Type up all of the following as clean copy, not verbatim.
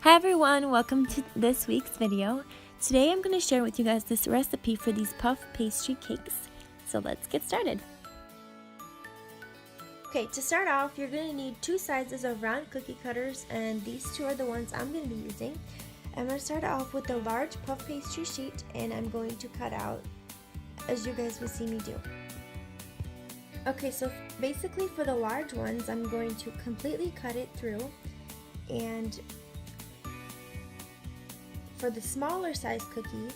Hi everyone, welcome to this week's video. Today I'm going to share with you guys this recipe for these puff pastry cakes. So let's get started. Okay, to start off, you're going to need two sizes of round cookie cutters, and these two are the ones I'm going to be using. I'm going to start off with a large puff pastry sheet, and I'm going to cut out as you guys will see me do. Okay, so basically for the large ones, I'm going to completely cut it through, and for the smaller size cookie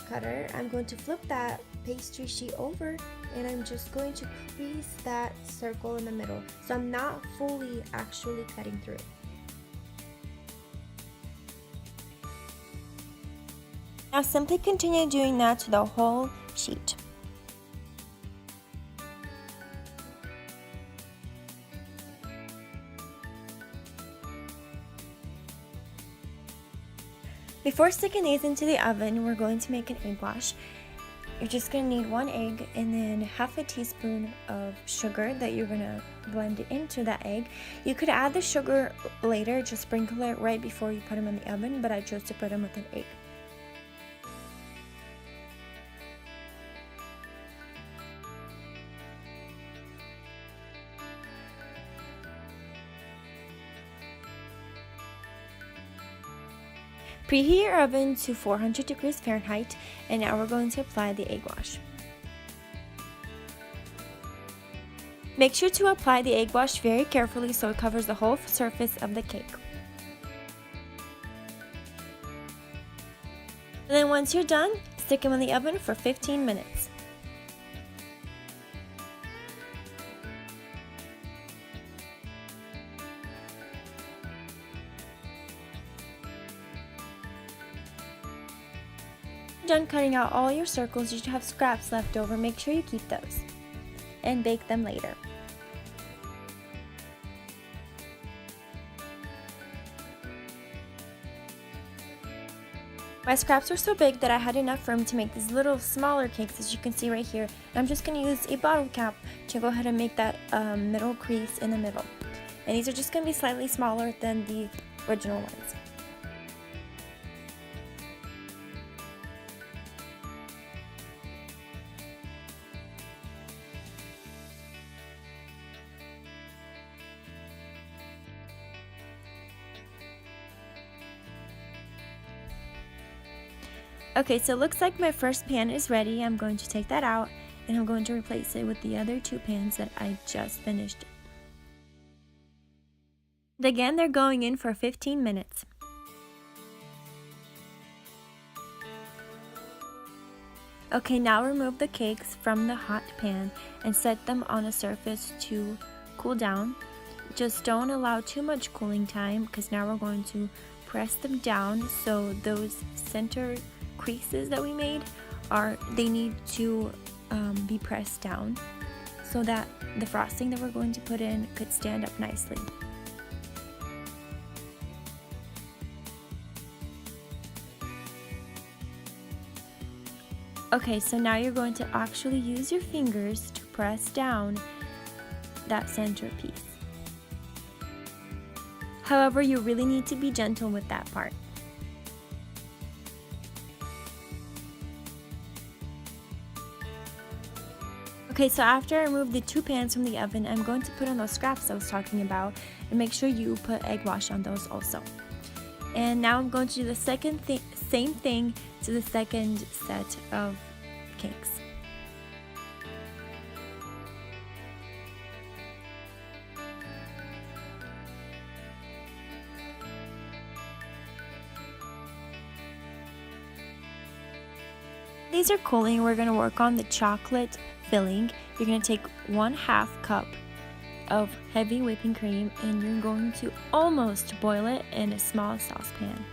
cutter, I'm going to flip that pastry sheet over and I'm just going to crease that circle in the middle. So I'm not fully actually cutting through. Now simply continue doing that to the whole sheet. Before sticking these into the oven, we're going to make an egg wash. You're just going to need 1 egg and then half a teaspoon of sugar that you're going to blend into that egg. You could add the sugar later, just sprinkle it right before you put them in the oven, but I chose to put them with an egg. Preheat your oven to 400 degrees Fahrenheit, and now we're going to apply the egg wash. Make sure to apply the egg wash very carefully so it covers the whole surface of the cake. And then once you're done, stick them in the oven for 15 minutes. Done cutting out all your circles, you should have scraps left over. Make sure you keep those and bake them later. My scraps were so big that I had enough room to make these little smaller cakes, as you can see right here. And I'm just going to use a bottle cap to go ahead and make that middle crease in the middle. And these are just going to be slightly smaller than the original ones. Okay, so it looks like my first pan is ready. I'm going to take that out and I'm going to replace it with the other two pans that I just finished. And again, they're going in for 15 minutes. Okay, now remove the cakes from the hot pan and set them on a surface to cool down. Just don't allow too much cooling time because now we're going to press them down so those center creases that we made they need to be pressed down so that the frosting that we're going to put in could stand up nicely. Okay, so now you're going to actually use your fingers to press down that center piece. However, you really need to be gentle with that part. Okay, so after I remove the two pans from the oven, I'm going to put on those scraps I was talking about and make sure you put egg wash on those also. And now I'm going to do the same thing to the second set of cakes. These are cooling. We're going to work on the chocolate filling. You're going to take 1/2 cup of heavy whipping cream and you're going to almost boil it in a small saucepan.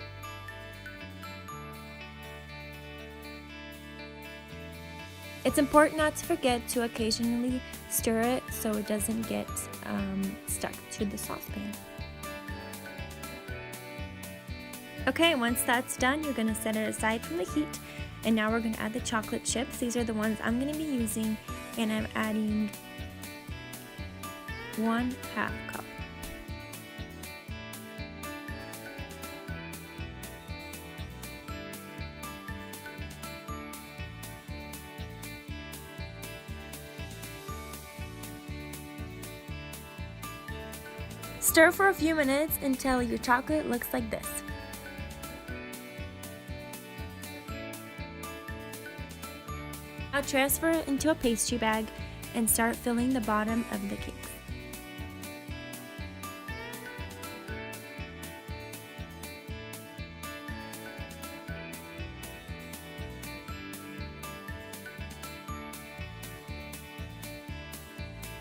It's important not to forget to occasionally stir it so it doesn't get stuck to the saucepan. Okay, once that's done, you're going to set it aside from the heat. And now we're going to add the chocolate chips. These are the ones I'm going to be using, and I'm adding 1/2 cup. Stir for a few minutes until your chocolate looks like this. Now transfer it into a pastry bag and start filling the bottom of the cakes.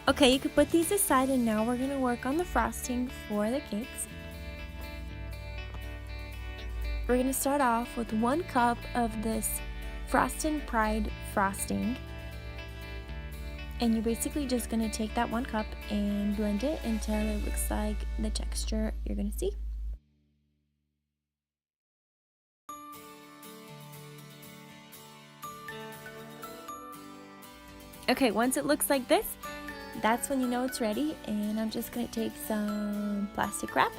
Okay, you can put these aside, and now we're going to work on the frosting for the cakes. We're going to start off with 1 cup of this Frosted Pride frosting. And you're basically just going to take that 1 cup and blend it until it looks like the texture you're going to see. Okay, once it looks like this, that's when you know it's ready. And I'm just going to take some plastic wrap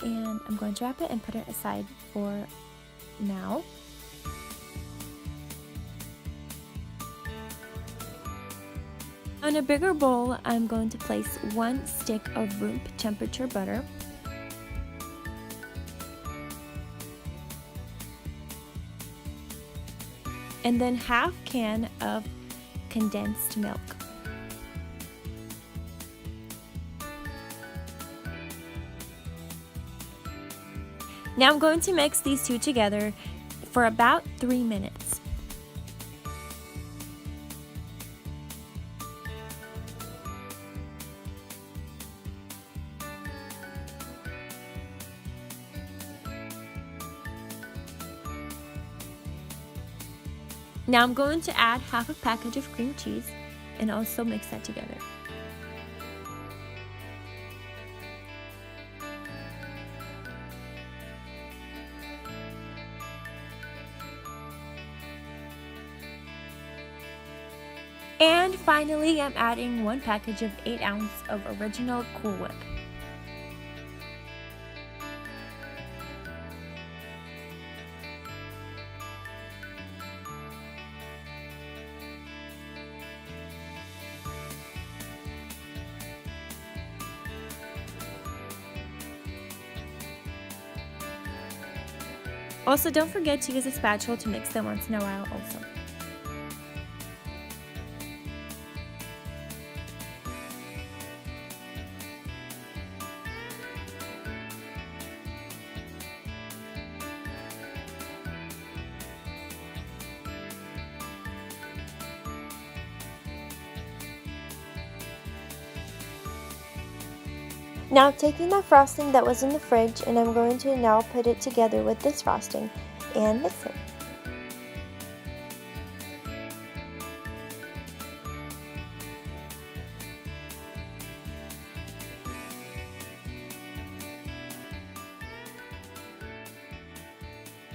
and I'm going to wrap it and put it aside for now. On a bigger bowl, I'm going to place 1 stick of room temperature butter. And then half can of condensed milk. Now I'm going to mix these two together for about 3 minutes. Now I'm going to add half a package of cream cheese and also mix that together. And finally, I'm adding 1 package of 8 ounce of original Cool Whip. Also, don't forget to use a spatula to mix them once in a while also. Now I'm taking that frosting that was in the fridge and I'm going to now put it together with this frosting and mix it.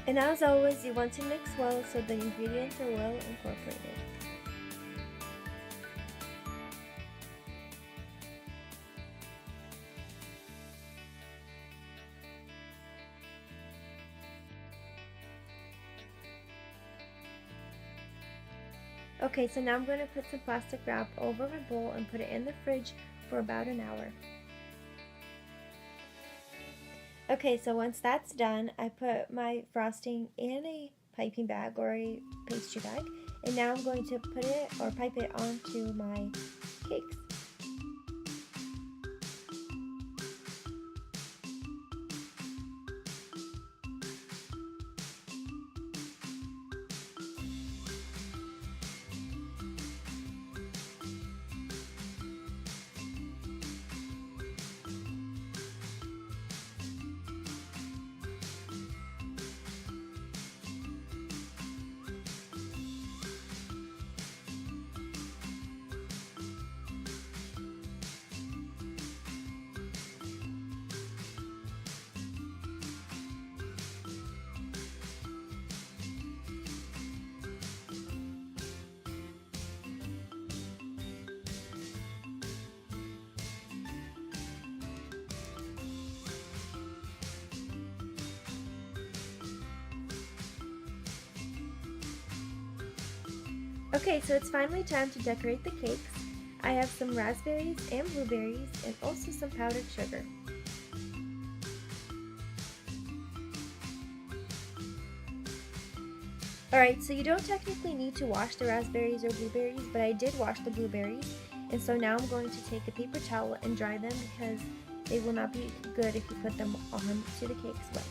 And as always, you want to mix well so the ingredients are well incorporated. Okay, so now I'm going to put some plastic wrap over my bowl and put it in the fridge for about an hour. Okay, so once that's done, I put my frosting in a piping bag or a pastry bag, and now I'm going to put it or pipe it onto my cakes. Okay, so it's finally time to decorate the cakes. I have some raspberries and blueberries and also some powdered sugar. Alright, so you don't technically need to wash the raspberries or blueberries, but I did wash the blueberries. And so now I'm going to take a paper towel and dry them because they will not be good if you put them on to the cakes wet.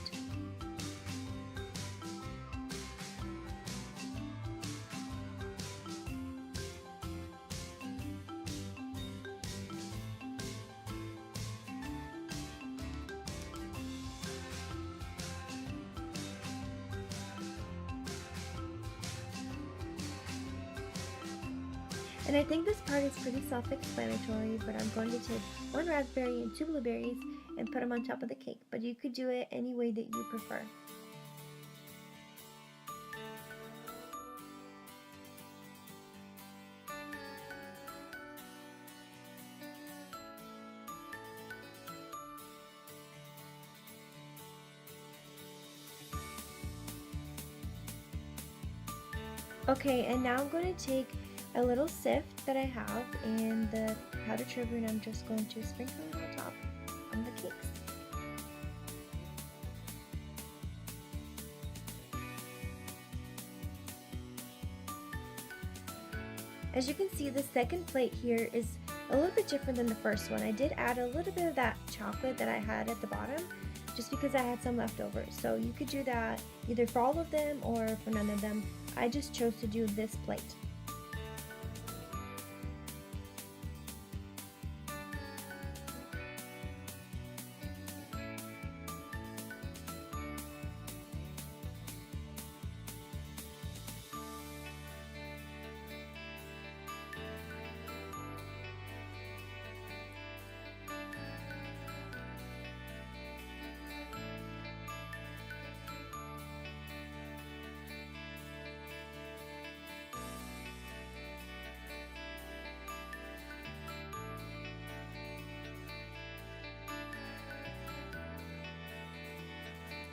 And I think this part is pretty self-explanatory, but I'm going to take one raspberry and two blueberries and put them on top of the cake, but you could do it any way that you prefer. Okay, and now I'm going to take a little sift that I have and the powdered sugar, and I'm just going to sprinkle it on top on the cakes. As you can see, the second plate here is a little bit different than the first one. I did add a little bit of that chocolate that I had at the bottom just because I had some left over. So you could do that either for all of them or for none of them. I just chose to do this plate.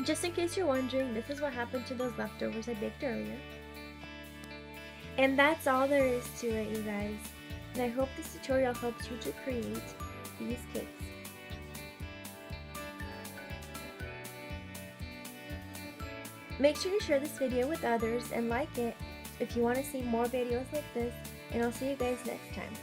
Just in case you're wondering, this is what happened to those leftovers I baked earlier. And that's all there is to it, you guys. And I hope this tutorial helps you to create these cakes. Make sure you share this video with others and like it if you want to see more videos like this, and I'll see you guys next time.